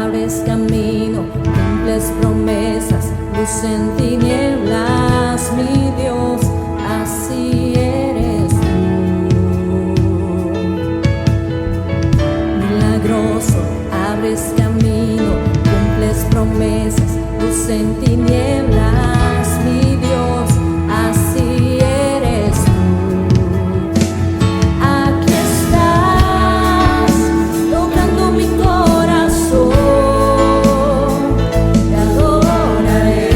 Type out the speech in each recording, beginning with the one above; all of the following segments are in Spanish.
abres camino, cumples promesas, luz en tinieblas, mi Dios, así eres tú. Milagroso, abres camino, cumples promesas, luz en tinieblas, mi Dios, así eres tú. Aquí estás, tocando mi corazón, te adoraré,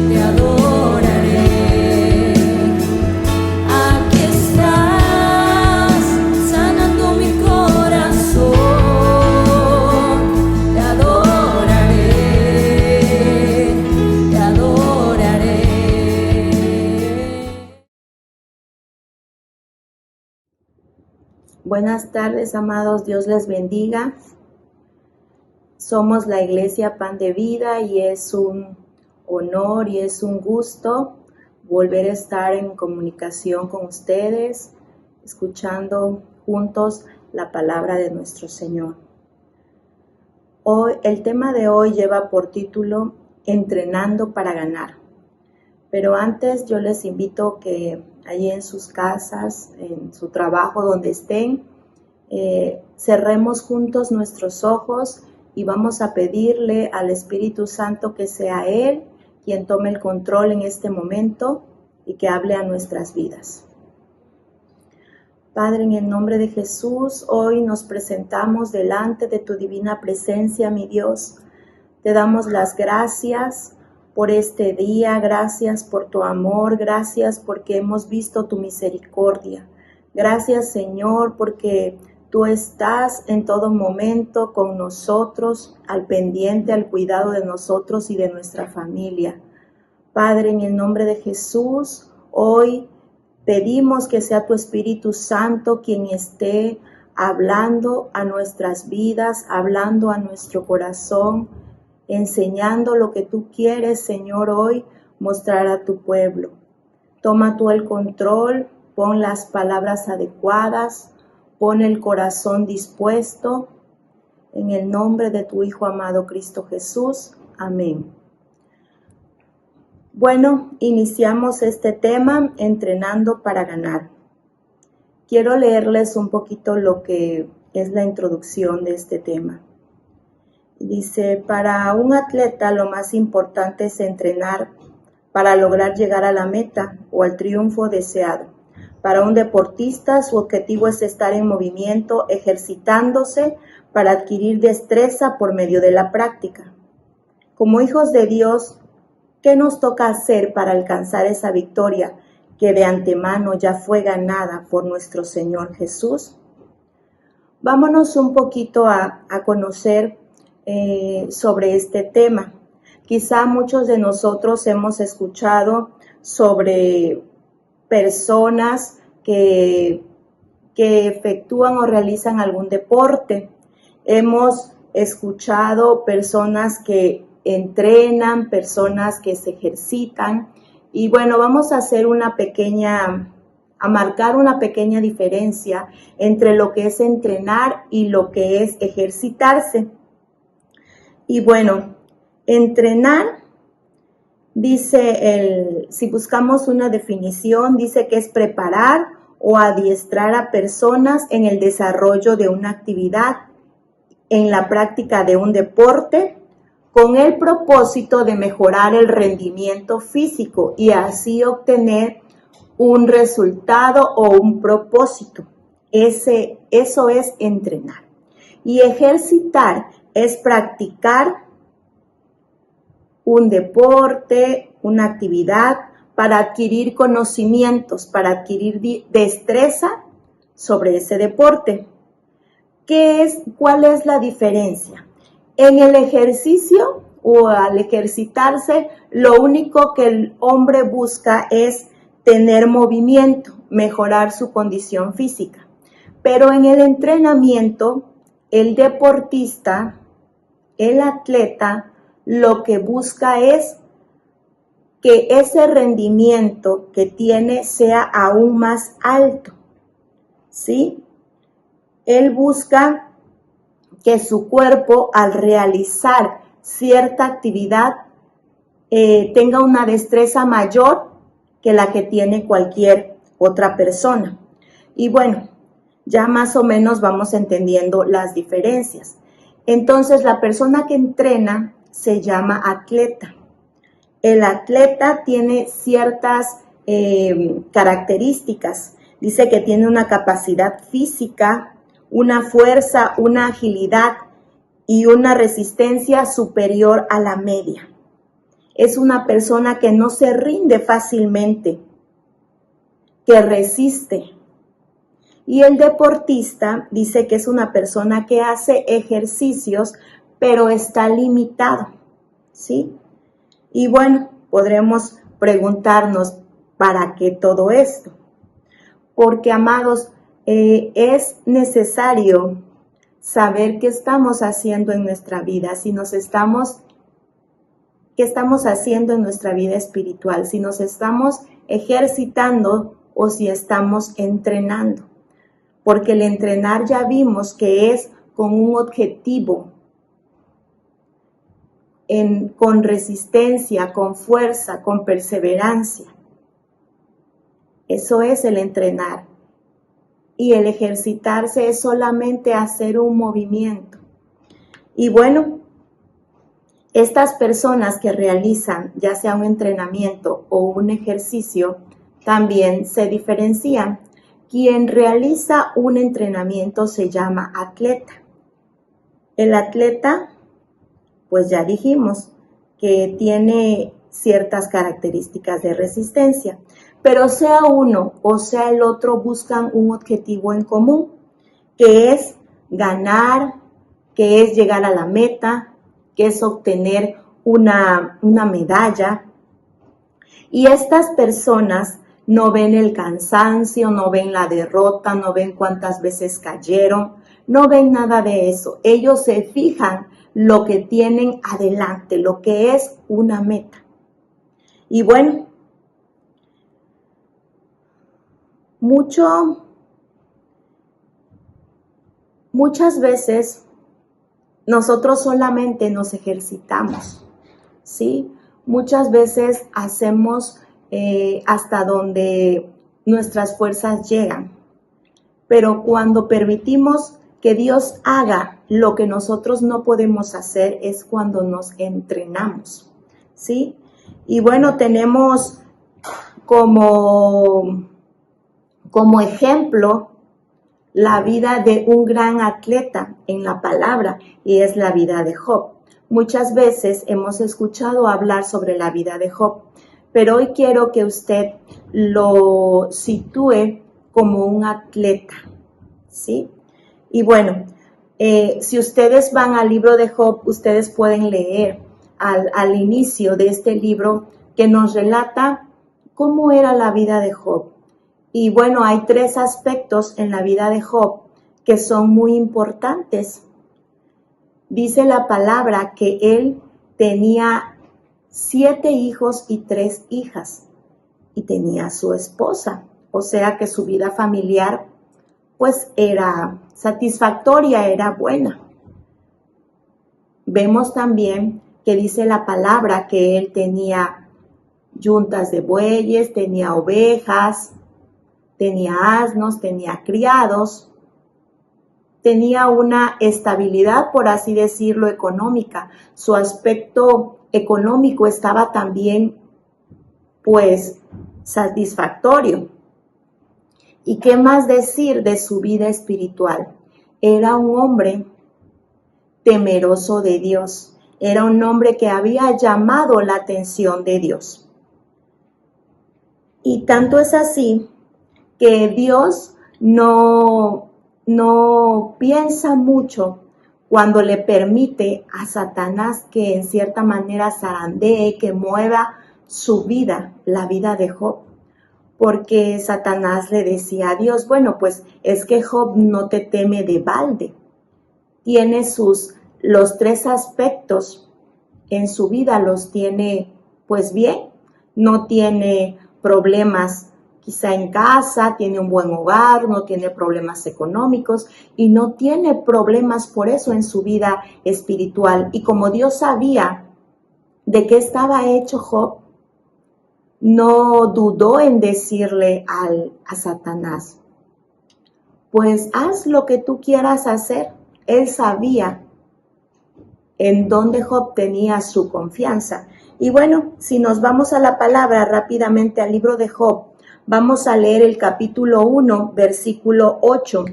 te adoraré. Aquí estás, sanando mi corazón, te adoraré, te adoraré. Buenas tardes, amados, Dios les bendiga. Somos la Iglesia Pan de Vida y es un honor y es un gusto volver a estar en comunicación con ustedes, escuchando juntos la palabra de nuestro Señor. Hoy, el tema de hoy lleva por título Entrenando para ganar. Pero antes yo les invito que allí en sus casas, en su trabajo, donde estén, cerremos juntos nuestros ojos y vamos a pedirle al Espíritu Santo que sea Él quien tome el control en este momento y que hable a nuestras vidas. Padre, en el nombre de Jesús, hoy nos presentamos delante de tu divina presencia, mi Dios. Te damos las gracias por este día, gracias por tu amor, gracias porque hemos visto tu misericordia. Gracias, Señor, porque tú estás en todo momento con nosotros, al pendiente, al cuidado de nosotros y de nuestra familia. Padre, en el nombre de Jesús, hoy pedimos que sea tu Espíritu Santo quien esté hablando a nuestras vidas, hablando a nuestro corazón, enseñando lo que tú quieres, Señor, hoy mostrar a tu pueblo. Toma tú el control, pon las palabras adecuadas, pon el corazón dispuesto, en el nombre de tu Hijo amado Cristo Jesús. Amén. Bueno, iniciamos este tema, entrenando para ganar. Quiero leerles un poquito lo que es la introducción de este tema. Dice, para un atleta lo más importante es entrenar para lograr llegar a la meta o al triunfo deseado. Para un deportista su objetivo es estar en movimiento, ejercitándose para adquirir destreza por medio de la práctica. Como hijos de Dios, ¿qué nos toca hacer para alcanzar esa victoria que de antemano ya fue ganada por nuestro Señor Jesús? Vámonos un poquito a conocer sobre este tema. Quizá muchos de nosotros hemos escuchado sobre personas que efectúan o realizan algún deporte. Hemos escuchado personas que entrenan, personas que se ejercitan. Y bueno, vamos a hacer a marcar una pequeña diferencia entre lo que es entrenar y lo que es ejercitarse. Y bueno, entrenar, dice si buscamos una definición, dice que es preparar o adiestrar a personas en el desarrollo de una actividad, en la práctica de un deporte, con el propósito de mejorar el rendimiento físico y así obtener un resultado o un propósito. Eso es entrenar. Y ejercitar es practicar un deporte, una actividad para adquirir conocimientos, para adquirir destreza sobre ese deporte. ¿Cuál es la diferencia? En el ejercicio o al ejercitarse, lo único que el hombre busca es tener movimiento, mejorar su condición física. Pero en el entrenamiento, el deportista, el atleta, lo que busca es que ese rendimiento que tiene sea aún más alto, ¿sí? Él busca que su cuerpo al realizar cierta actividad tenga una destreza mayor que la que tiene cualquier otra persona. Y bueno, ya más o menos vamos entendiendo las diferencias. Entonces, la persona que entrena se llama atleta. El atleta tiene ciertas características. Dice que tiene una capacidad física, una fuerza, una agilidad y una resistencia superior a la media. Es una persona que no se rinde fácilmente, que resiste. Y el deportista dice que es una persona que hace ejercicios, pero está limitado, ¿sí? Y bueno, podremos preguntarnos, ¿para qué todo esto? Porque, amados, es necesario saber qué estamos haciendo en nuestra vida, qué estamos haciendo en nuestra vida espiritual, si nos estamos ejercitando o si estamos entrenando. Porque el entrenar ya vimos que es con un objetivo, con resistencia, con fuerza, con perseverancia. Eso es el entrenar. Y el ejercitarse es solamente hacer un movimiento. Y bueno, estas personas que realizan ya sea un entrenamiento o un ejercicio también se diferencian. Quien realiza un entrenamiento se llama atleta. El atleta, pues ya dijimos que tiene ciertas características de resistencia, pero sea uno o sea el otro buscan un objetivo en común, que es ganar, que es llegar a la meta, que es obtener una medalla. Y estas personas no ven el cansancio, no ven la derrota, no ven cuántas veces cayeron, no ven nada de eso. Ellos se fijan lo que tienen adelante, lo que es una meta. Y bueno, muchas veces nosotros solamente nos ejercitamos, ¿sí? Muchas veces hacemos hasta donde nuestras fuerzas llegan. Pero cuando permitimos que Dios haga lo que nosotros no podemos hacer es cuando nos entrenamos, ¿sí? Y bueno, tenemos como ejemplo la vida de un gran atleta en la palabra y es la vida de Job. Muchas veces hemos escuchado hablar sobre la vida de Job, pero hoy quiero que usted lo sitúe como un atleta, ¿sí? Y bueno, si ustedes van al libro de Job, ustedes pueden leer al inicio de este libro que nos relata cómo era la vida de Job. Y bueno, hay 3 aspectos en la vida de Job que son muy importantes. Dice la palabra que él tenía 7 hijos y 3 hijas y tenía su esposa, o sea que su vida familiar pues era satisfactoria, era buena. Vemos también que dice la palabra que él tenía yuntas de bueyes, tenía ovejas, tenía asnos, tenía criados, tenía una estabilidad, por así decirlo, económica. Su aspecto económico estaba también, pues, satisfactorio. ¿Y qué más decir de su vida espiritual? Era un hombre temeroso de Dios. Era un hombre que había llamado la atención de Dios. Y tanto es así que Dios no piensa mucho cuando le permite a Satanás que en cierta manera zarandee, que mueva su vida, la vida de Job. Porque Satanás le decía a Dios, bueno, pues es que Job no te teme de balde. Tiene los 3 aspectos en su vida, los tiene pues bien, no tiene problemas quizá en casa, tiene un buen hogar, no tiene problemas económicos y no tiene problemas por eso en su vida espiritual. Y como Dios sabía de qué estaba hecho Job, no dudó en decirle a Satanás, pues haz lo que tú quieras hacer. Él sabía en dónde Job tenía su confianza. Y bueno, si nos vamos a la palabra rápidamente al libro de Job, vamos a leer el capítulo 1, versículo 8.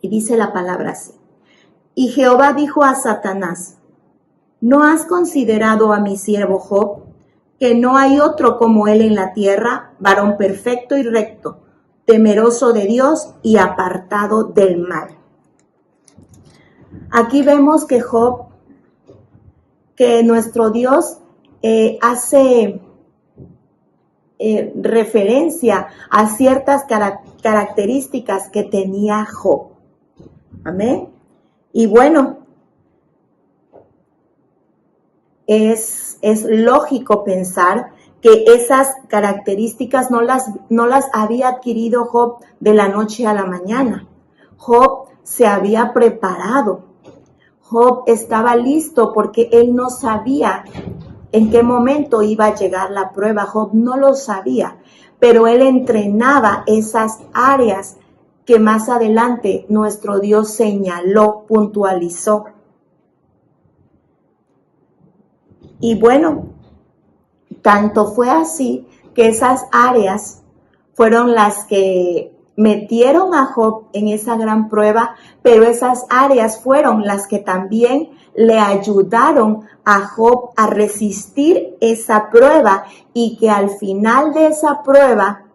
Y dice la palabra así. Y Jehová dijo a Satanás, ¿no has considerado a mi siervo Job, que no hay otro como él en la tierra, varón perfecto y recto, temeroso de Dios y apartado del mal? Aquí vemos que Job, que nuestro Dios hace referencia a ciertas características que tenía Job. Amén. Y bueno, es lógico pensar que esas características no las había adquirido Job de la noche a la mañana. Job se había preparado. Job estaba listo porque él no sabía en qué momento iba a llegar la prueba. Job no lo sabía, pero él entrenaba esas áreas que más adelante nuestro Dios señaló, puntualizó. Y bueno, tanto fue así que esas áreas fueron las que metieron a Job en esa gran prueba, pero esas áreas fueron las que también le ayudaron a Job a resistir esa prueba y que al final de esa prueba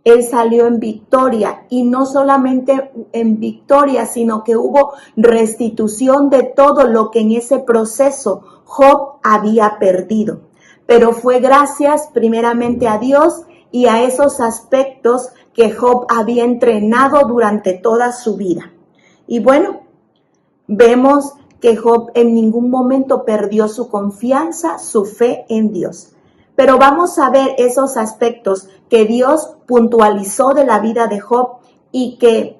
él salió en victoria, y no solamente en victoria, sino que hubo restitución de todo lo que en ese proceso Job había perdido. Pero fue gracias primeramente a Dios y a esos aspectos que Job había entrenado durante toda su vida. Y bueno, vemos que Job en ningún momento perdió su confianza, su fe en Dios. Pero vamos a ver esos aspectos que Dios puntualizó de la vida de Job y que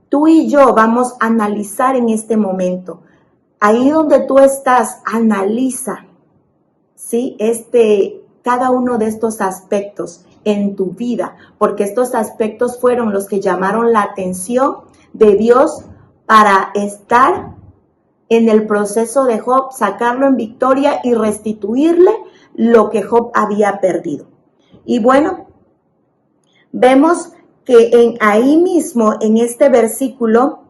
tú y yo vamos a analizar en este momento. Ahí donde tú estás, analiza, ¿sí? Cada uno de estos aspectos en tu vida, porque estos aspectos fueron los que llamaron la atención de Dios para estar en el proceso de Job, sacarlo en victoria y restituirle lo que Job había perdido. Y bueno, vemos que ahí mismo, en este versículo,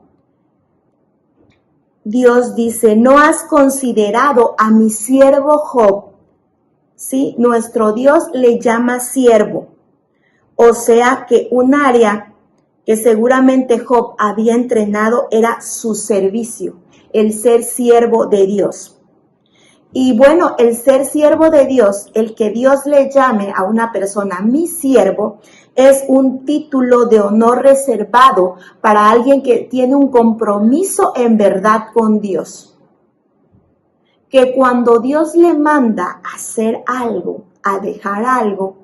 Dios dice, ¿no has considerado a mi siervo Job? ¿Sí? Nuestro Dios le llama siervo. O sea que un área que seguramente Job había entrenado era su servicio, el ser siervo de Dios. Y bueno, el ser siervo de Dios, el que Dios le llame a una persona mi siervo, es un título de honor reservado para alguien que tiene un compromiso en verdad con Dios. Que cuando Dios le manda a hacer algo, a dejar algo,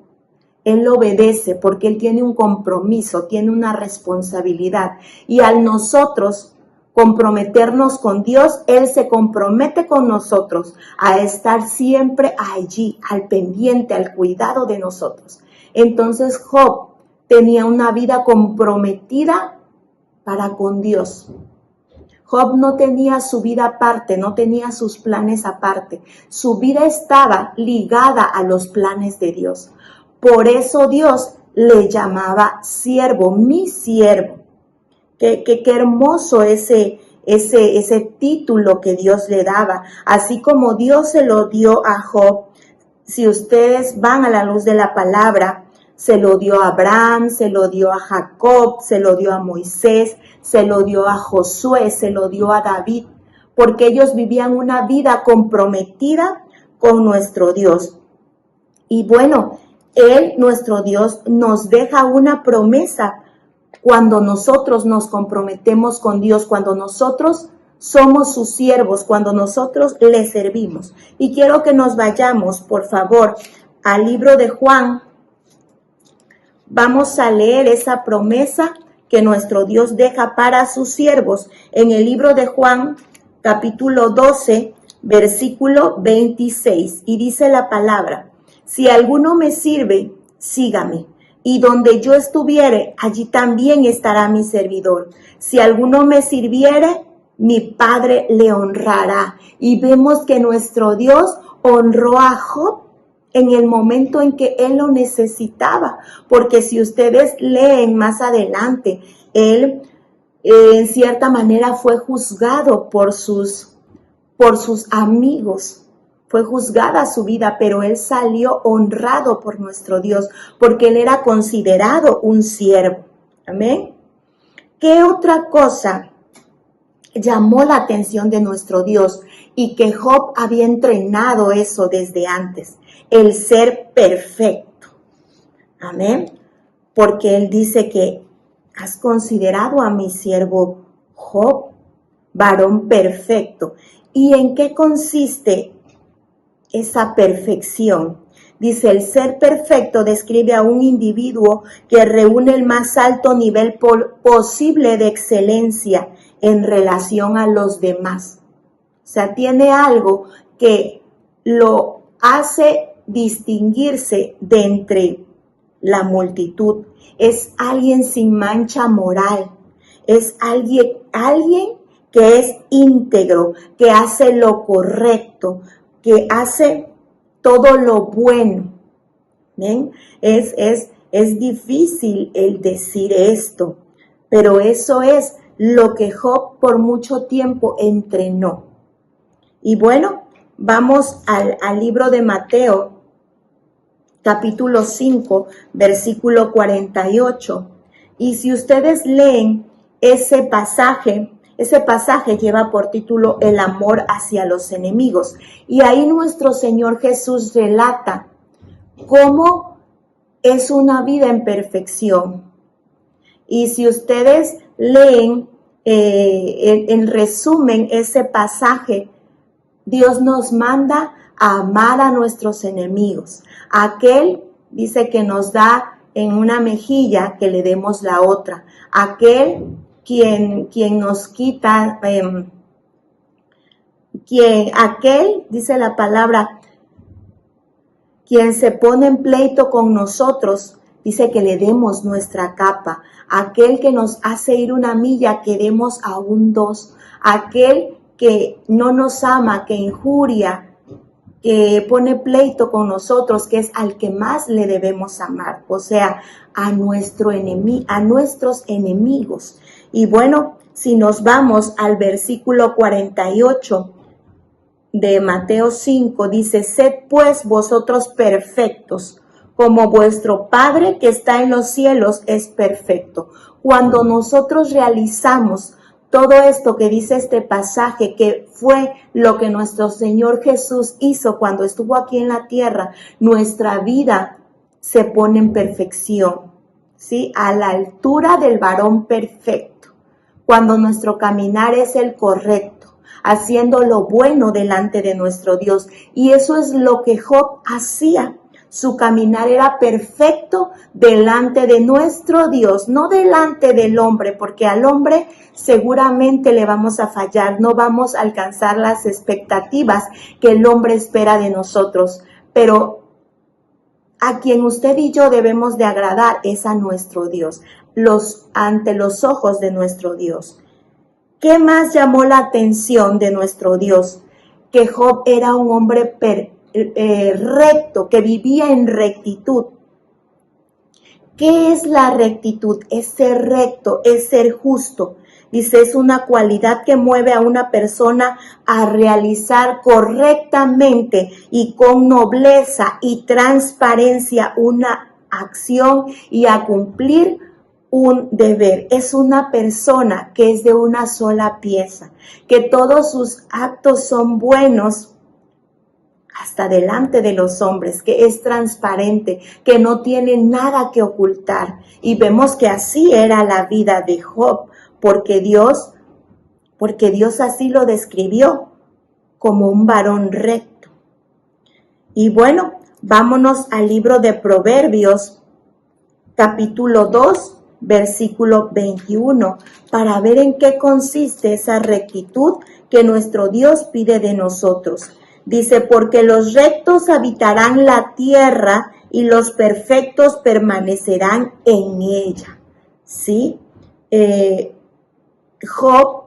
Él obedece porque Él tiene un compromiso, tiene una responsabilidad. Y al nosotros comprometernos con Dios, Él se compromete con nosotros a estar siempre allí, al pendiente, al cuidado de nosotros. Entonces Job tenía una vida comprometida para con Dios. Job no tenía su vida aparte, no tenía sus planes aparte. Su vida estaba ligada a los planes de Dios. Por eso Dios le llamaba siervo, mi siervo. Qué hermoso ese título que Dios le daba. Así como Dios se lo dio a Job, si ustedes van a la luz de la palabra, se lo dio a Abraham, se lo dio a Jacob, se lo dio a Moisés, se lo dio a Josué, se lo dio a David, porque ellos vivían una vida comprometida con nuestro Dios. Y bueno, Él, nuestro Dios, nos deja una promesa cuando nosotros nos comprometemos con Dios, cuando nosotros somos sus siervos, cuando nosotros le servimos. Y quiero que nos vayamos, por favor, al libro de Juan. vamos a leer esa promesa que nuestro Dios deja para sus siervos en el libro de Juan, capítulo 12, versículo 26. Y dice la palabra: si alguno me sirve, sígame. Y donde yo estuviere, allí también estará mi servidor. Si alguno me sirviere, mi Padre le honrará. Y vemos que nuestro Dios honró a Job en el momento en que él lo necesitaba. Porque si ustedes leen más adelante, él en cierta manera fue juzgado por sus amigos. Fue juzgada su vida, pero él salió honrado por nuestro Dios, porque él era considerado un siervo. Amén. ¿Qué otra cosa llamó la atención de nuestro Dios y que Job había entrenado eso desde antes? El ser perfecto. Amén. Porque él dice que has considerado a mi siervo Job, varón perfecto. ¿Y en qué consiste esa perfección? Dice, el ser perfecto describe a un individuo que reúne el más alto nivel posible de excelencia en relación a los demás. O sea, tiene algo que lo hace distinguirse de entre la multitud. Es alguien sin mancha moral. Es alguien que es íntegro, que hace lo correcto, que hace todo lo bueno. ¿Ven? Es difícil el decir esto, pero eso es lo que Job por mucho tiempo entrenó. Y bueno, vamos al libro de Mateo, capítulo 5, versículo 48. Y si ustedes leen ese pasaje lleva por título El amor hacia los enemigos. Y ahí nuestro Señor Jesús relata cómo es una vida en perfección. Y si ustedes leen en resumen ese pasaje, Dios nos manda a amar a nuestros enemigos. Aquel dice que nos da en una mejilla, que le demos la otra. Aquel quien nos quita, aquel, dice la palabra, quien se pone en pleito con nosotros, dice que le demos nuestra capa. Aquel que nos hace ir una milla, que demos aún dos. Aquel que no nos ama, que injuria, que pone pleito con nosotros, que es al que más le debemos amar, o sea, a nuestros enemigos. Y bueno, si nos vamos al versículo 48 de Mateo 5, dice, sed pues vosotros perfectos, como vuestro Padre que está en los cielos es perfecto. Cuando nosotros realizamos todo esto que dice este pasaje, que fue lo que nuestro Señor Jesús hizo cuando estuvo aquí en la tierra, nuestra vida se pone en perfección, ¿sí? A la altura del varón perfecto. Cuando nuestro caminar es el correcto, haciendo lo bueno delante de nuestro Dios. Y eso es lo que Job hacía. Su caminar era perfecto delante de nuestro Dios, no delante del hombre, porque al hombre seguramente le vamos a fallar, no vamos a alcanzar las expectativas que el hombre espera de nosotros. Pero a quien usted y yo debemos de agradar es a nuestro Dios, ante los ojos de nuestro Dios. ¿Qué más llamó la atención de nuestro Dios? Que Job era un hombre recto, que vivía en rectitud. ¿Qué es la rectitud? Es ser recto, es ser justo. Dice, es una cualidad que mueve a una persona a realizar correctamente y con nobleza y transparencia una acción y a cumplir un deber. Es una persona que es de una sola pieza, que todos sus actos son buenos hasta delante de los hombres, que es transparente, que no tiene nada que ocultar. Y vemos que así era la vida de Job, porque Dios así lo describió como un varón recto. Y bueno, vámonos al libro de Proverbios, capítulo 2, versículo 21, para ver en qué consiste esa rectitud que nuestro Dios pide de nosotros. Dice, porque los rectos habitarán la tierra y los perfectos permanecerán en ella. ¿Sí? Job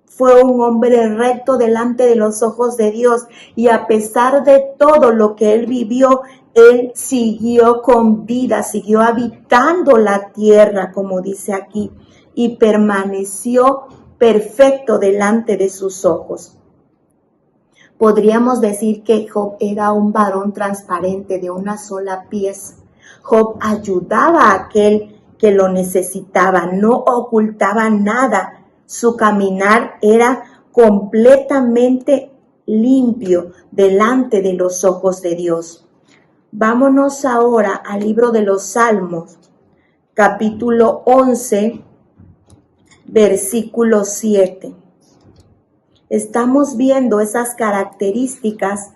fue un hombre recto delante de los ojos de Dios y a pesar de todo lo que él vivió, él siguió con vida, siguió habitando la tierra, como dice aquí, y permaneció perfecto delante de sus ojos. Podríamos decir que Job era un varón transparente de una sola pieza. Job ayudaba a aquel que lo necesitaba, no ocultaba nada. Su caminar era completamente limpio delante de los ojos de Dios. Vámonos ahora al libro de los Salmos, capítulo 11, versículo 7. Estamos viendo esas características,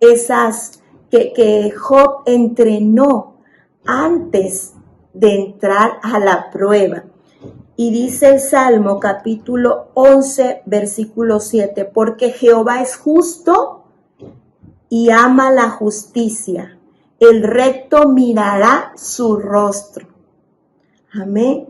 esas que Job entrenó antes de entrar a la prueba. Y dice el Salmo capítulo 11, versículo 7, porque Jehová es justo y ama la justicia. El recto mirará su rostro. Amén.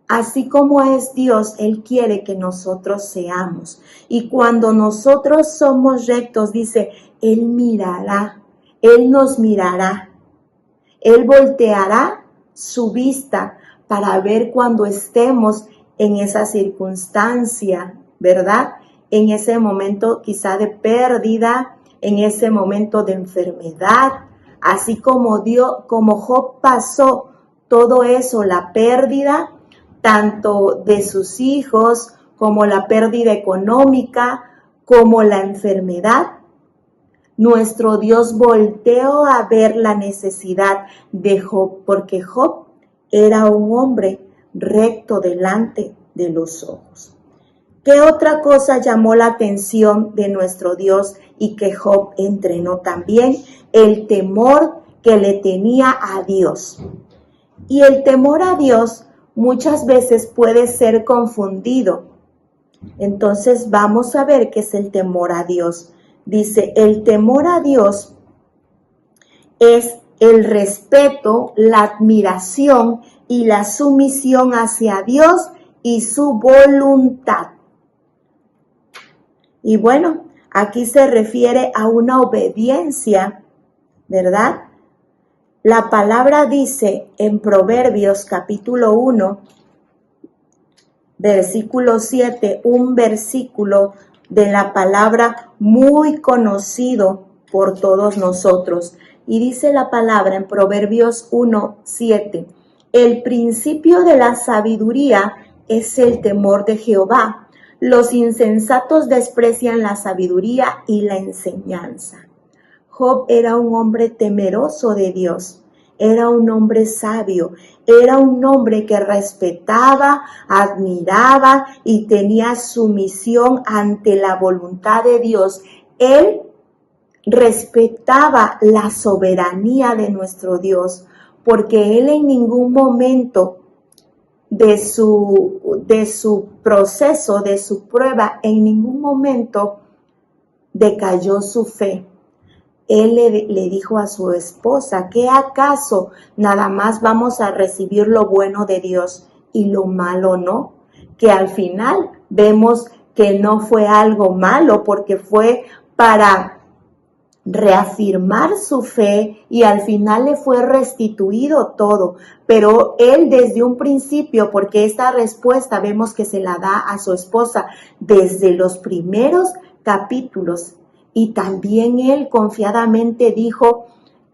Así como es Dios, Él quiere que nosotros seamos. Y cuando nosotros somos rectos, dice, Él mirará, Él nos mirará. Él volteará su vista para ver cuando estemos en esa circunstancia, ¿verdad? En ese momento quizá de pérdida, en ese momento de enfermedad, así como Job pasó todo eso, la pérdida, tanto de sus hijos, como la pérdida económica, como la enfermedad. Nuestro Dios volteó a ver la necesidad de Job, porque Job era un hombre recto delante de los ojos. ¿Qué otra cosa llamó la atención de nuestro Dios y que Job entrenó también? El temor que le tenía a Dios. Y el temor a Dios muchas veces puede ser confundido. Entonces vamos a ver qué es el temor a Dios. Dice, el temor a Dios es el respeto, la admiración y la sumisión hacia Dios y su voluntad. Y bueno, aquí se refiere a una obediencia, ¿verdad? La palabra dice en Proverbios capítulo 1, versículo 7, un versículo de la palabra muy conocido por todos nosotros. Y dice la palabra en Proverbios 1, 7, el principio de la sabiduría es el temor de Jehová. Los insensatos desprecian la sabiduría y la enseñanza. Job era un hombre temeroso de Dios. Era un hombre sabio, era un hombre que respetaba, admiraba y tenía sumisión ante la voluntad de Dios. Él respetaba la soberanía de nuestro Dios, porque él en ningún momento de su proceso, de su prueba, en ningún momento decayó su fe. Él le dijo a su esposa, ¿qué acaso nada más vamos a recibir lo bueno de Dios y lo malo no? Que al final vemos que no fue algo malo porque fue para reafirmar su fe y al final le fue restituido todo. Pero él desde un principio, porque esta respuesta vemos que se la da a su esposa desde los primeros capítulos. Y también él confiadamente dijo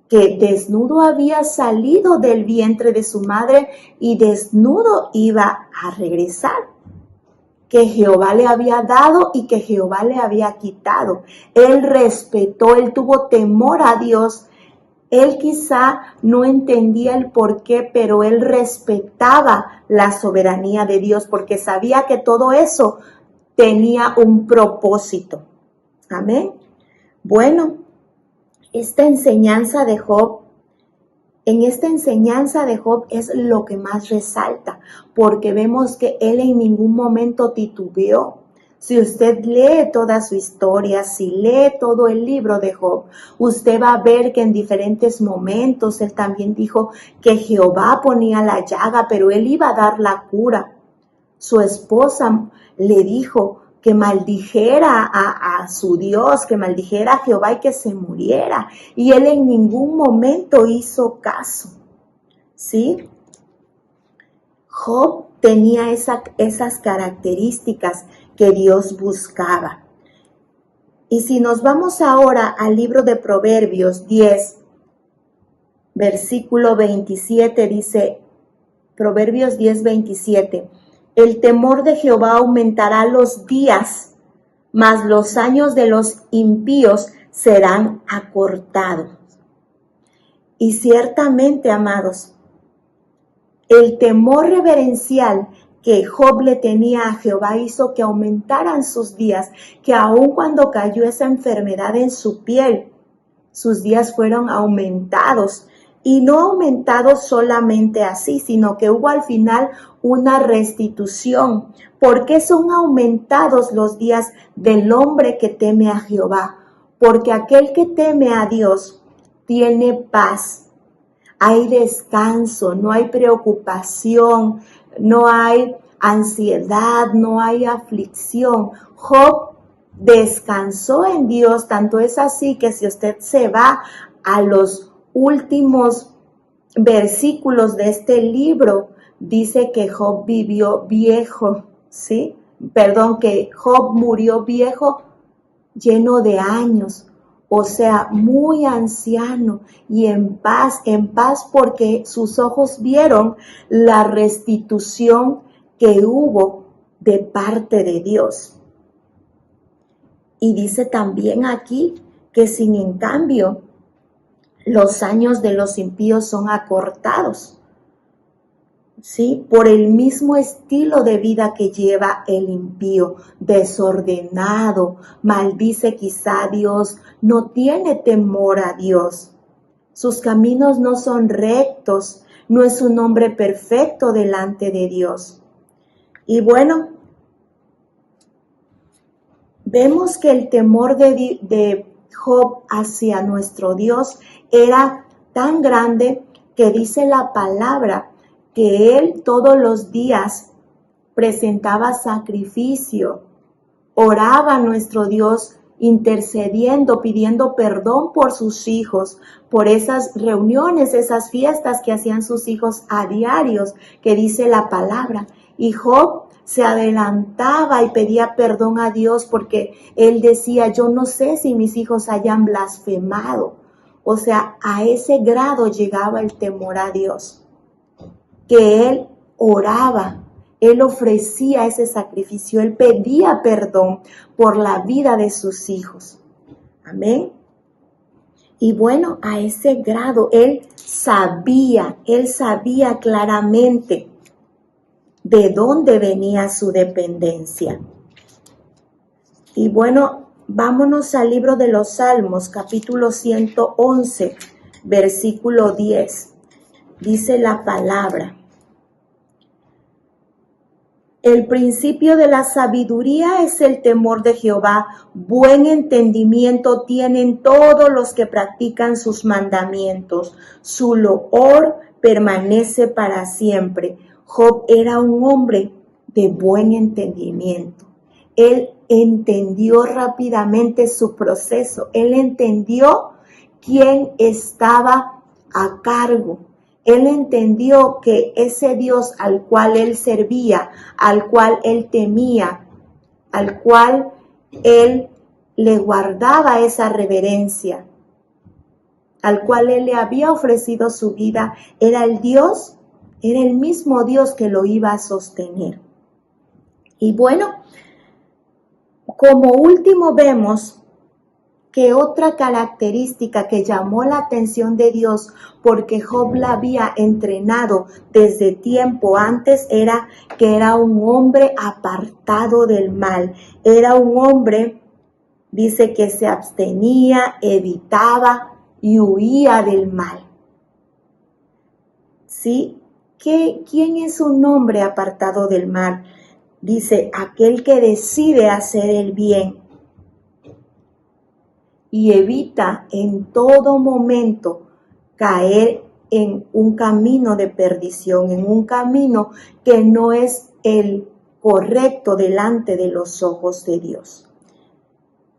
que desnudo había salido del vientre de su madre y desnudo iba a regresar. Que Jehová le había dado y que Jehová le había quitado. Él respetó, él tuvo temor a Dios. Él quizá no entendía el por qué, pero él respetaba la soberanía de Dios porque sabía que todo eso tenía un propósito. Amén. Bueno, esta enseñanza de Job En esta enseñanza de Job es lo que más resalta, porque vemos que él en ningún momento titubeó. Si usted lee toda su historia, si lee todo el libro de Job, usted va a ver que en diferentes momentos él también dijo que Jehová ponía la llaga, pero él iba a dar la cura. Su esposa le dijo que maldijera a su Dios, que maldijera a Jehová y que se muriera. Y él en ningún momento hizo caso. ¿Sí? Job tenía esas características que Dios buscaba. Y si nos vamos ahora al libro de Proverbios 10, versículo 27, dice, Proverbios 10, 27, el temor de Jehová aumentará los días, mas los años de los impíos serán acortados. Y ciertamente, amados, el temor reverencial que Job le tenía a Jehová hizo que aumentaran sus días, que aun cuando cayó esa enfermedad en su piel, sus días fueron aumentados. Y no aumentados solamente así, sino que hubo al final una restitución. ¿Por qué son aumentados los días del hombre que teme a Jehová? Porque aquel que teme a Dios tiene paz. Hay descanso, no hay preocupación, no hay ansiedad, no hay aflicción. Job descansó en Dios, tanto es así que si usted se va a los últimos versículos de este libro, dice que Job vivió viejo, ¿sí? Que Job murió viejo, lleno de años. O sea, muy anciano y en paz porque sus ojos vieron la restitución que hubo de parte de Dios. Y dice también aquí que sin en cambio los años de los impíos son acortados, ¿sí? Por el mismo estilo de vida que lleva el impío, desordenado, maldice quizá a Dios, no tiene temor a Dios. Sus caminos no son rectos, no es un hombre perfecto delante de Dios. Y bueno, vemos que el temor de Job hacia nuestro Dios era tan grande que dice la palabra que él todos los días presentaba sacrificio, oraba a nuestro Dios, intercediendo, pidiendo perdón por sus hijos, por esas reuniones, esas fiestas que hacían sus hijos a diarios, que dice la palabra. Y Job se adelantaba y pedía perdón a Dios porque él decía, yo no sé si mis hijos hayan blasfemado. O sea, a ese grado llegaba el temor a Dios, que él oraba, él ofrecía ese sacrificio, él pedía perdón por la vida de sus hijos. Amén. Y bueno, a ese grado él sabía claramente de dónde venía su dependencia. Y bueno, vámonos al libro de los Salmos, capítulo 111, versículo 10. Dice la palabra: el principio de la sabiduría es el temor de Jehová. Buen entendimiento tienen todos los que practican sus mandamientos. Su loor permanece para siempre. Job era un hombre de buen entendimiento. Él entendió rápidamente su proceso. Él entendió quién estaba a cargo. Él entendió que ese Dios al cual él servía, al cual él temía, al cual él le guardaba esa reverencia, al cual él le había ofrecido su vida, era el Dios, era el mismo Dios que lo iba a sostener. Y bueno, como último vemos que otra característica que llamó la atención de Dios, porque Job la había entrenado desde tiempo antes, era que era un hombre apartado del mal. Era un hombre, dice, que se abstenía, evitaba y huía del mal. ¿sí? ¿Quién es un hombre apartado del mal? Dice, aquel que decide hacer el bien y evita en todo momento caer en un camino de perdición, en un camino que no es el correcto delante de los ojos de Dios.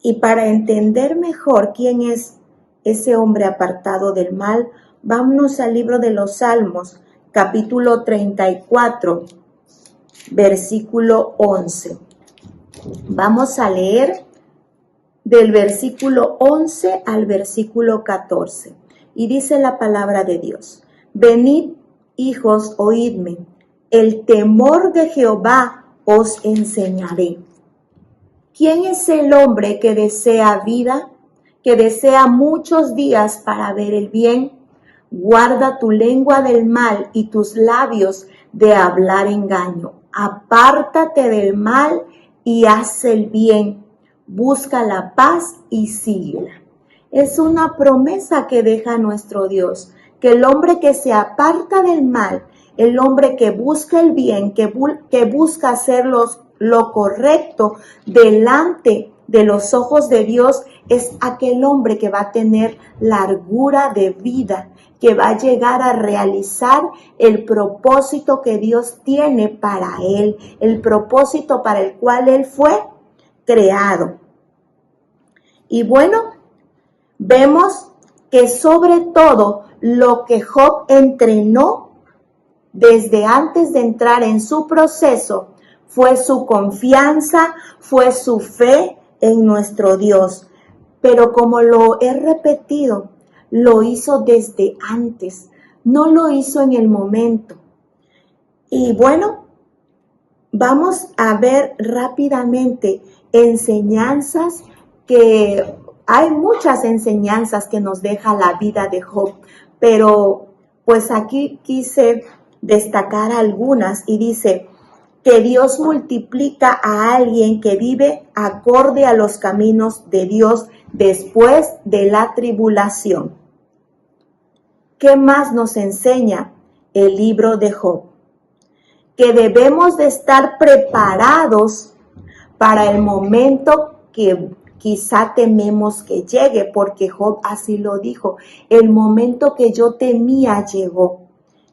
Y para entender mejor quién es ese hombre apartado del mal, vámonos al libro de los Salmos, capítulo 34, versículo 11. Vamos a leer del versículo 11 al versículo 14. Y dice la palabra de Dios: Venid, hijos, oídme, el temor de Jehová os enseñaré. ¿Quién es el hombre que desea vida, que desea muchos días para ver el bien? Guarda tu lengua del mal y tus labios de hablar engaño. Apártate del mal y haz el bien. Busca la paz y síguela. Es una promesa que deja nuestro Dios, que el hombre que se aparta del mal, el hombre que busca el bien, que busca hacer lo correcto delante de los ojos de Dios, es aquel hombre que va a tener largura de vida, que va a llegar a realizar el propósito que Dios tiene para él, el propósito para el cual él fue creado. Y bueno, vemos que sobre todo lo que Job entrenó desde antes de entrar en su proceso fue su confianza, fue su fe en nuestro Dios. Pero como lo he repetido, lo hizo desde antes, no lo hizo en el momento. Y bueno, vamos a ver rápidamente enseñanzas que hay muchas enseñanzas que nos deja la vida de Job, pero pues aquí quise destacar algunas y dice que Dios multiplica a alguien que vive acorde a los caminos de Dios después de la tribulación. ¿Qué más nos enseña el libro de Job? Que debemos de estar preparados para el momento que quizá tememos que llegue, porque Job así lo dijo, el momento que yo temía llegó.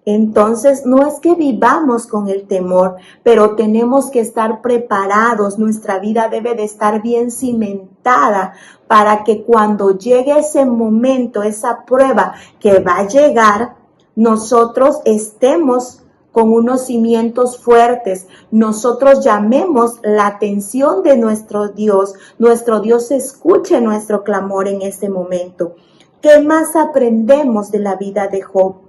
Entonces, no es que vivamos con el temor, pero tenemos que estar preparados. Nuestra vida debe de estar bien cimentada para que cuando llegue ese momento, esa prueba que va a llegar, nosotros estemos con unos cimientos fuertes. Nosotros llamemos la atención de nuestro Dios escuche nuestro clamor en este momento. ¿Qué más aprendemos de la vida de Job?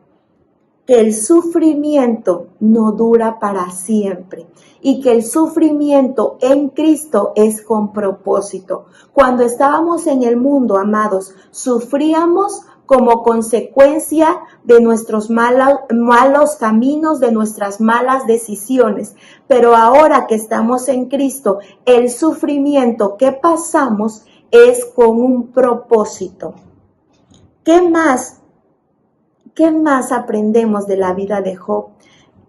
Que el sufrimiento no dura para siempre y que el sufrimiento en Cristo es con propósito. Cuando estábamos en el mundo, amados, sufríamos como consecuencia de nuestros malos caminos, de nuestras malas decisiones. Pero ahora que estamos en Cristo, el sufrimiento que pasamos es con un propósito. ¿Qué más aprendemos de la vida de Job?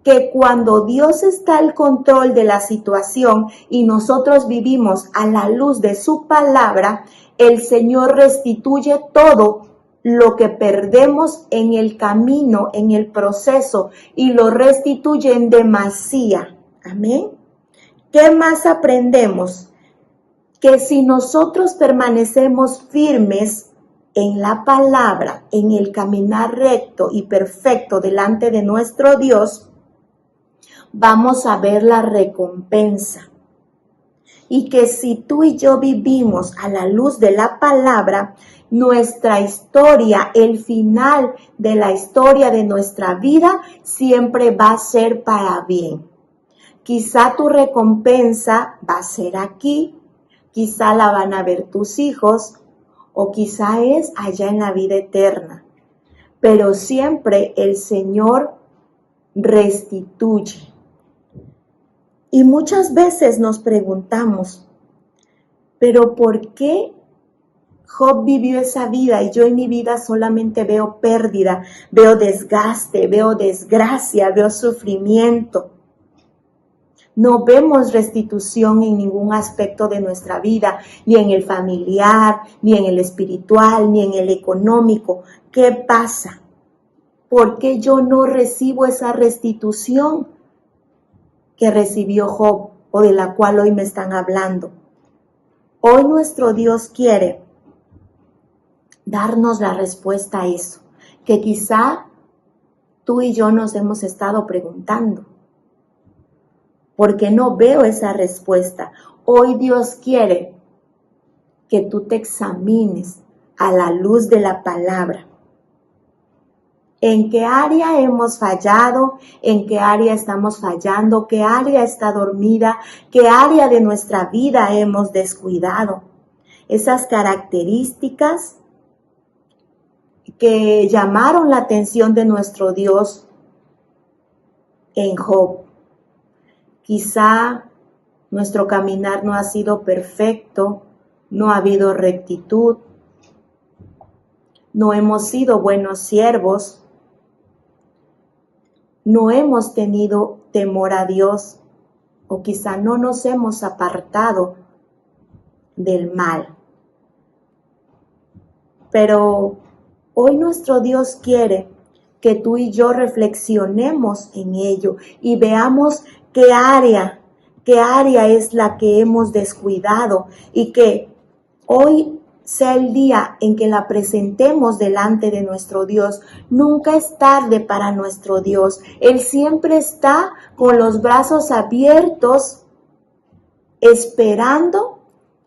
Que cuando Dios está al control de la situación y nosotros vivimos a la luz de su palabra, el Señor restituye todo lo que perdemos en el camino, en el proceso, y lo restituye en demasía. Amén. ¿Qué más aprendemos? Que si nosotros permanecemos firmes en la palabra, en el caminar recto y perfecto delante de nuestro Dios, vamos a ver la recompensa. Y que si tú y yo vivimos a la luz de la palabra, nuestra historia, el final de la historia de nuestra vida, siempre va a ser para bien. Quizá tu recompensa va a ser aquí, quizá la van a ver tus hijos, o quizá es allá en la vida eterna. Pero siempre el Señor restituye. Y muchas veces nos preguntamos, ¿pero por qué Job vivió esa vida y yo en mi vida solamente veo pérdida, veo desgaste, veo desgracia, veo sufrimiento. No vemos restitución en ningún aspecto de nuestra vida, ni en el familiar, ni en el espiritual, ni en el económico. ¿Qué pasa? ¿Por qué yo no recibo esa restitución que recibió Job o de la cual hoy me están hablando? Hoy nuestro Dios quiere darnos la respuesta a eso, que quizá tú y yo nos hemos estado preguntando. ¿Por qué no veo esa respuesta? Hoy Dios quiere que tú te examines a la luz de la palabra. ¿En qué área hemos fallado? ¿En qué área estamos fallando? ¿Qué área está dormida? ¿Qué área de nuestra vida hemos descuidado? Esas características que llamaron la atención de nuestro Dios en Job. Quizá nuestro caminar no ha sido perfecto, no ha habido rectitud, no hemos sido buenos siervos, no hemos tenido temor a Dios o quizá no nos hemos apartado del mal. Pero hoy nuestro Dios quiere que tú y yo reflexionemos en ello y veamos qué área es la que hemos descuidado y que hoy sea el día en que la presentemos delante de nuestro Dios. Nunca es tarde para nuestro Dios. Él siempre está con los brazos abiertos, esperando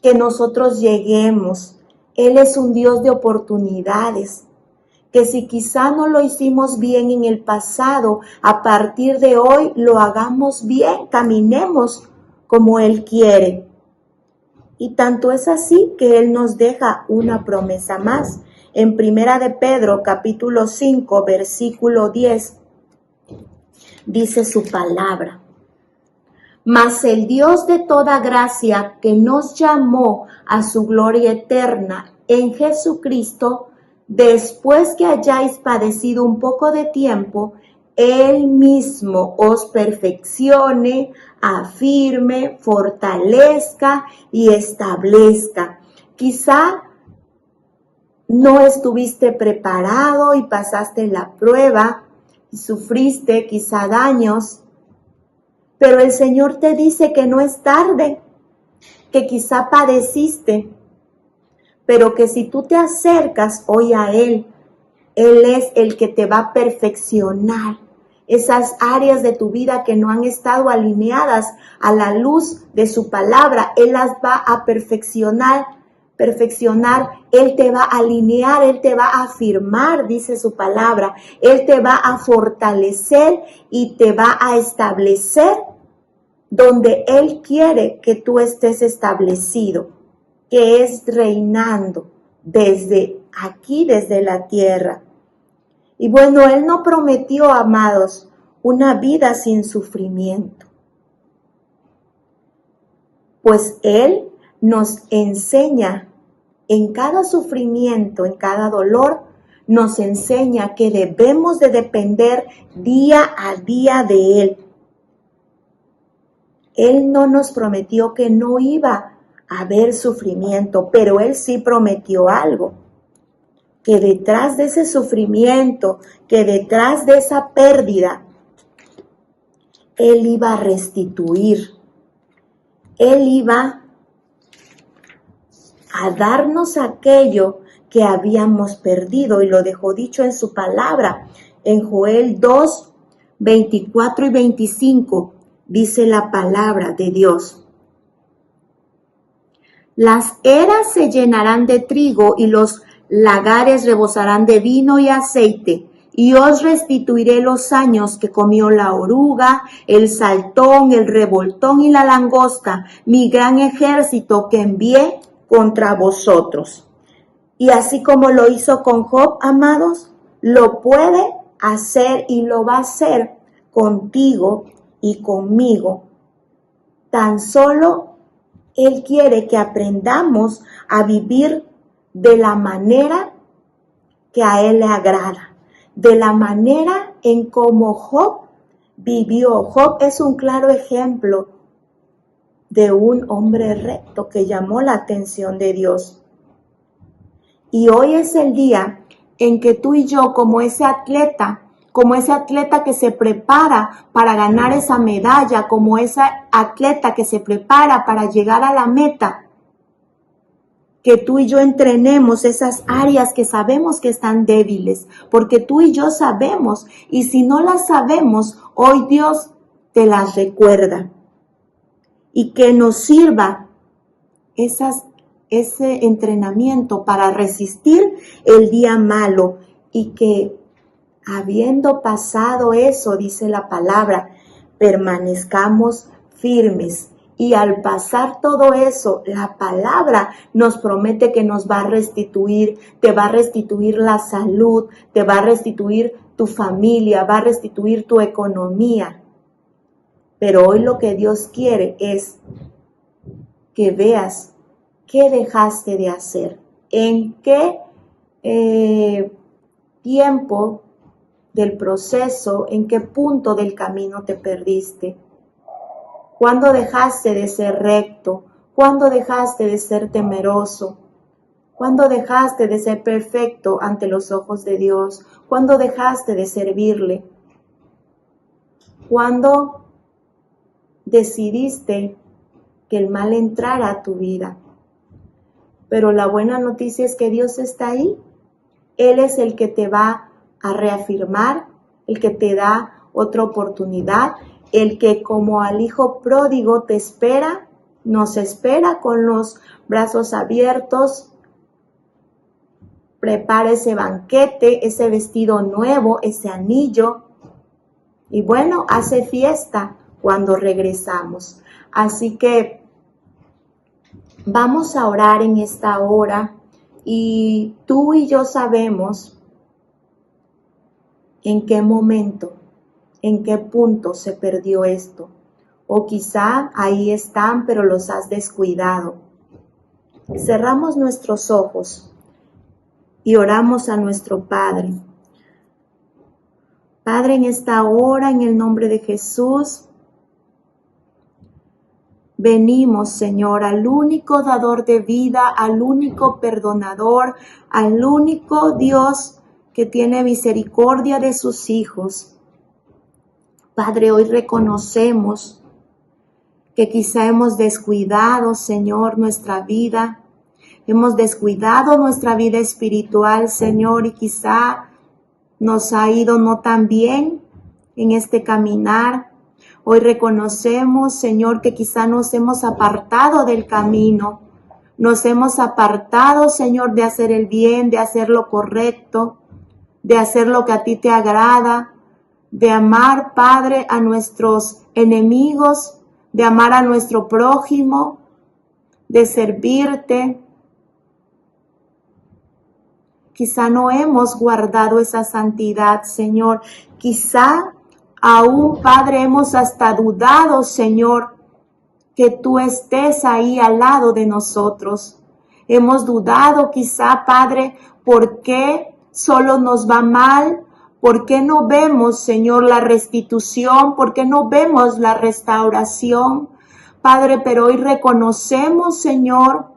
que nosotros lleguemos. Él es un Dios de oportunidades, que si quizá no lo hicimos bien en el pasado, a partir de hoy lo hagamos bien, caminemos como Él quiere. Y tanto es así que Él nos deja una promesa más. En 1 de Pedro, capítulo 5, versículo 10, dice su palabra. Mas el Dios de toda gracia, que nos llamó a su gloria eterna en Jesucristo, después que hayáis padecido un poco de tiempo, Él mismo os perfeccione, afirme, fortalezca y establezca. Quizá no estuviste preparado y pasaste la prueba y sufriste quizá daños, pero el Señor te dice que no es tarde, que quizá padeciste, pero que si tú te acercas hoy a Él, Él es el que te va a perfeccionar esas áreas de tu vida que no han estado alineadas a la luz de su palabra. Él las va a perfeccionar, Él te va a alinear, Él te va a afirmar, dice su palabra. Él te va a fortalecer y te va a establecer donde Él quiere que tú estés establecido, que es reinando desde aquí, desde la tierra. Y bueno, Él no prometió, amados, una vida sin sufrimiento. Pues Él nos enseña en cada sufrimiento, en cada dolor, nos enseña que debemos de depender día a día de Él. Él no nos prometió que no iba a haber sufrimiento, pero Él sí prometió algo. Que detrás de ese sufrimiento, que detrás de esa pérdida, Él iba a restituir. Él iba a darnos aquello que habíamos perdido y lo dejó dicho en su palabra. En Joel 2, 24 y 25 dice la palabra de Dios. Las eras se llenarán de trigo y los lagares rebosarán de vino y aceite, y os restituiré los años que comió la oruga, el saltón, el revoltón y la langosta, mi gran ejército que envié contra vosotros. Y así como lo hizo con Job, amados, lo puede hacer y lo va a hacer contigo y conmigo. Tan solo Él quiere que aprendamos a vivir de la manera que a Él le agrada, de la manera en cómo Job vivió. Job es un claro ejemplo de un hombre recto que llamó la atención de Dios. Y hoy es el día en que tú y yo, como ese atleta que se prepara para ganar esa medalla, como ese atleta que se prepara para llegar a la meta, que tú y yo entrenemos esas áreas que sabemos que están débiles, porque tú y yo sabemos, y si no las sabemos, hoy Dios te las recuerda, y que nos sirva ese entrenamiento para resistir el día malo, y que habiendo pasado eso, dice la palabra, permanezcamos firmes. Y al pasar todo eso, la palabra nos promete que nos va a restituir, te va a restituir la salud, te va a restituir tu familia, va a restituir tu economía. Pero hoy lo que Dios quiere es que veas qué dejaste de hacer, en qué tiempo del proceso, en qué punto del camino te perdiste. ¿Cuándo dejaste de ser recto? ¿Cuándo dejaste de ser temeroso? ¿Cuándo dejaste de ser perfecto ante los ojos de Dios? ¿Cuándo dejaste de servirle? ¿Cuándo decidiste que el mal entrara a tu vida? Pero la buena noticia es que Dios está ahí. Él es el que te va a reafirmar, el que te da otra oportunidad, el que como al hijo pródigo te espera, nos espera con los brazos abiertos, prepara ese banquete, ese vestido nuevo, ese anillo, y bueno, hace fiesta cuando regresamos. Así que vamos a orar en esta hora, y tú y yo sabemos en qué momento, en qué punto se perdió esto. O quizá ahí están, pero los has descuidado. Cerramos nuestros ojos y oramos a nuestro Padre. Padre, en esta hora, en el nombre de Jesús, venimos, Señor, al único dador de vida, al único perdonador, al único Dios que tiene misericordia de sus hijos. Padre, hoy reconocemos que quizá hemos descuidado, Señor, nuestra vida. Hemos descuidado nuestra vida espiritual, Señor, y quizá nos ha ido no tan bien en este caminar. Hoy reconocemos, Señor, que quizá nos hemos apartado del camino. Nos hemos apartado, Señor, de hacer el bien, de hacer lo correcto, de hacer lo que a ti te agrada, de amar, Padre, a nuestros enemigos, de amar a nuestro prójimo, de servirte. Quizá no hemos guardado esa santidad, Señor. Quizá aún, Padre, hemos hasta dudado, Señor, que tú estés ahí al lado de nosotros. Hemos dudado quizá, Padre, ¿por qué solo nos va mal? ¿Por qué no vemos, Señor, la restitución? ¿Por qué no vemos la restauración? Padre, pero hoy reconocemos, Señor,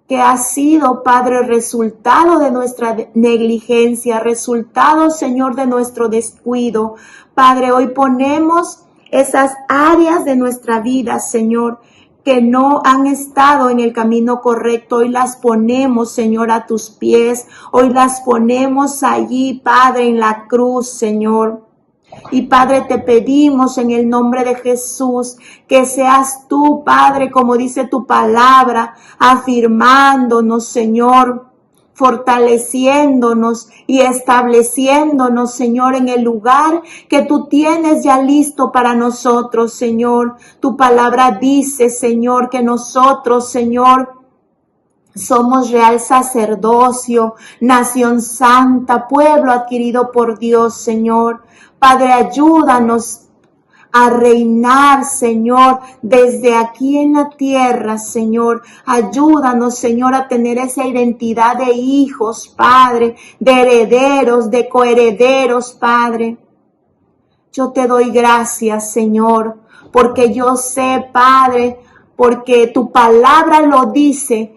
que ha sido, Padre, resultado de nuestra negligencia, resultado, Señor, de nuestro descuido. Padre, hoy ponemos esas áreas de nuestra vida, Señor, que no han estado en el camino correcto. Hoy las ponemos, Señor, a tus pies. Hoy las ponemos allí, Padre, en la cruz, Señor. Y Padre, te pedimos en el nombre de Jesús que seas tú, Padre, como dice tu palabra, afirmándonos, Señor, fortaleciéndonos y estableciéndonos, Señor, en el lugar que tú tienes ya listo para nosotros, Señor. Tu palabra dice, Señor, que nosotros, Señor, somos real sacerdocio, nación santa, pueblo adquirido por Dios, Señor. Padre, ayúdanos a reinar, Señor, desde aquí en la tierra, Señor. Ayúdanos, Señor, a tener esa identidad de hijos, Padre, de herederos, de coherederos, Padre. Yo te doy gracias, Señor, porque yo sé, Padre, porque tu palabra lo dice,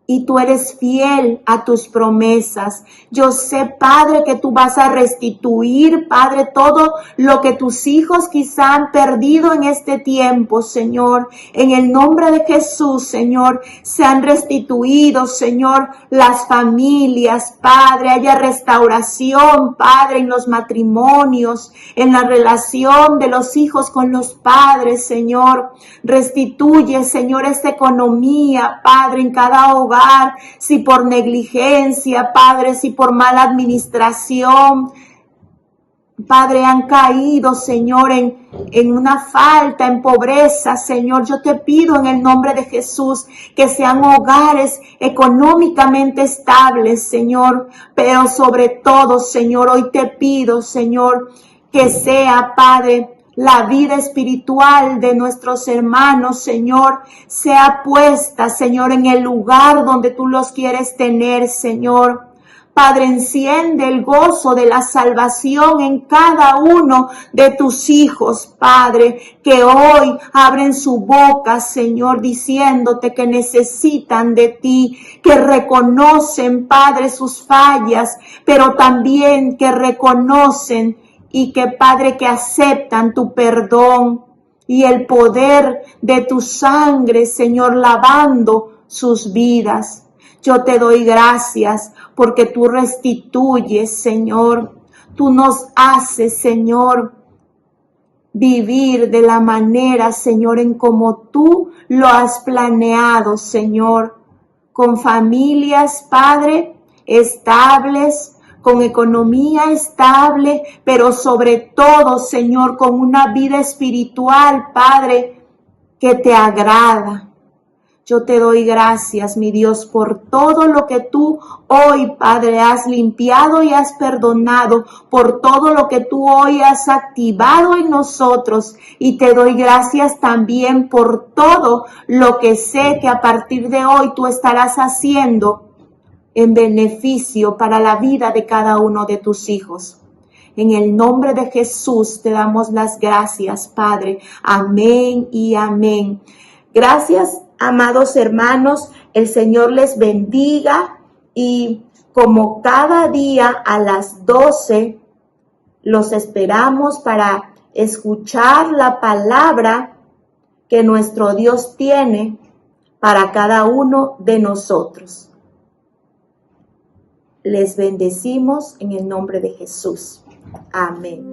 y tú eres fiel a tus promesas. Yo sé, Padre, que tú vas a restituir, Padre, todo lo que tus hijos quizá han perdido en este tiempo, Señor. En el nombre de Jesús, Señor, sean restituidos, Señor, las familias, Padre. Haya restauración, Padre, en los matrimonios, en la relación de los hijos con los padres, Señor. Restituye, Señor, esta economía, Padre, en cada hogar. Si por negligencia, Padre, si por mala administración, Padre, han caído, Señor, en una falta, en pobreza, Señor. Yo te pido en el nombre de Jesús que sean hogares económicamente estables, Señor. Pero sobre todo, Señor, hoy te pido, Señor, que sea, Padre, la vida espiritual de nuestros hermanos, Señor, sea puesta, Señor, en el lugar donde tú los quieres tener, Señor. Padre, enciende el gozo de la salvación en cada uno de tus hijos, Padre, que hoy abren su boca, Señor, diciéndote que necesitan de ti, que reconocen, Padre, sus fallas, pero también que reconocen y que, Padre, que aceptan tu perdón y el poder de tu sangre, Señor, lavando sus vidas. Yo te doy gracias porque tú restituyes, Señor. Tú nos haces, Señor, vivir de la manera, Señor, en como tú lo has planeado, Señor. Con familias, Padre, estables, con economía estable, pero sobre todo, Señor, con una vida espiritual, Padre, que te agrada. Yo te doy gracias, mi Dios, por todo lo que tú hoy, Padre, has limpiado y has perdonado, por todo lo que tú hoy has activado en nosotros. Y te doy gracias también por todo lo que sé que a partir de hoy tú estarás haciendo en beneficio para la vida de cada uno de tus hijos. En el nombre de Jesús te damos las gracias, Padre. Amén y amén. Gracias, amados hermanos. El Señor les bendiga y como cada día a las 12 los esperamos para escuchar la palabra que nuestro Dios tiene para cada uno de nosotros. Les bendecimos en el nombre de Jesús. Amén.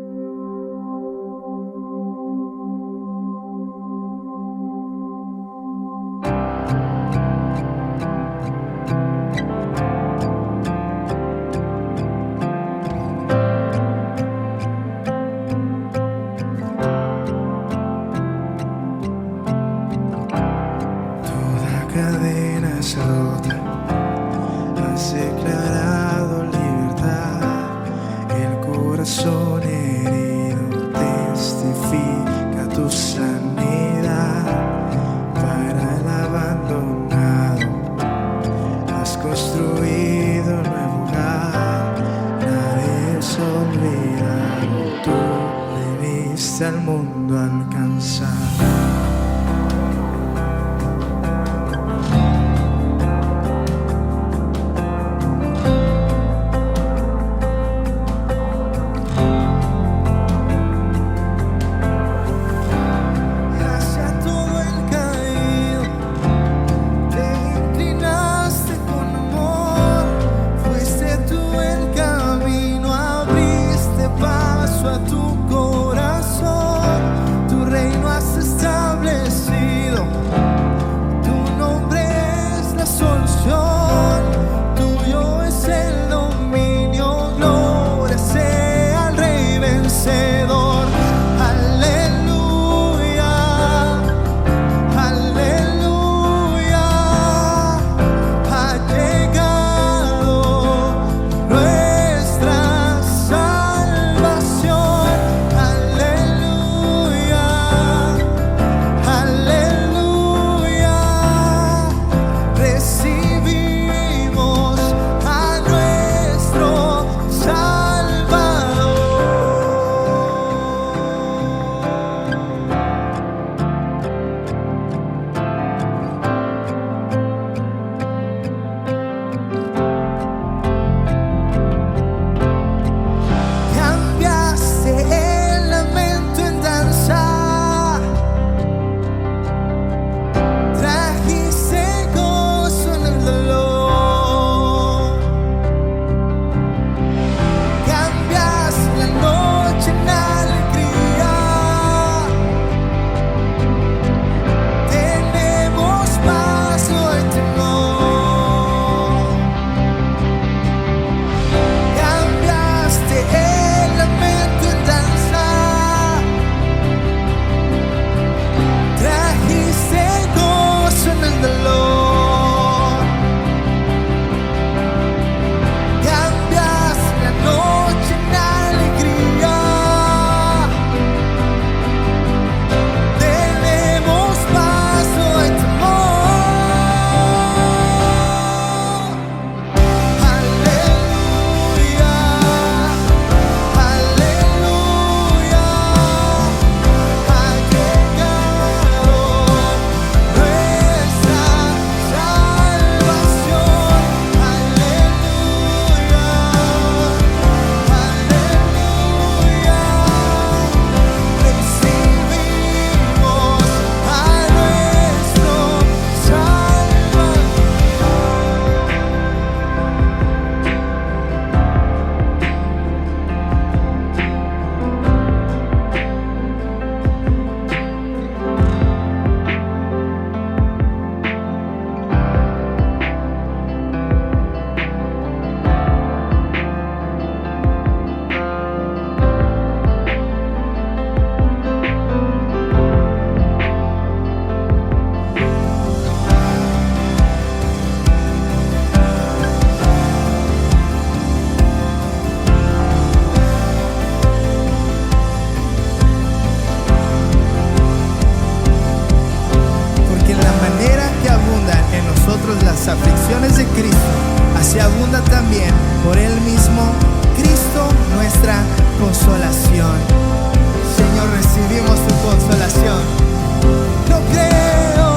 Toda cadena es rota, has declarado libertad. El corazón herido testifica tu sanidad. Para el abandonado has construido un nuevo hogar. Nadie es olvidado, tú viniste al mundo a alcanzar. las aflicciones de Cristo, así abunda también por Él mismo Cristo nuestra consolación. Señor, recibimos tu consolación. No creo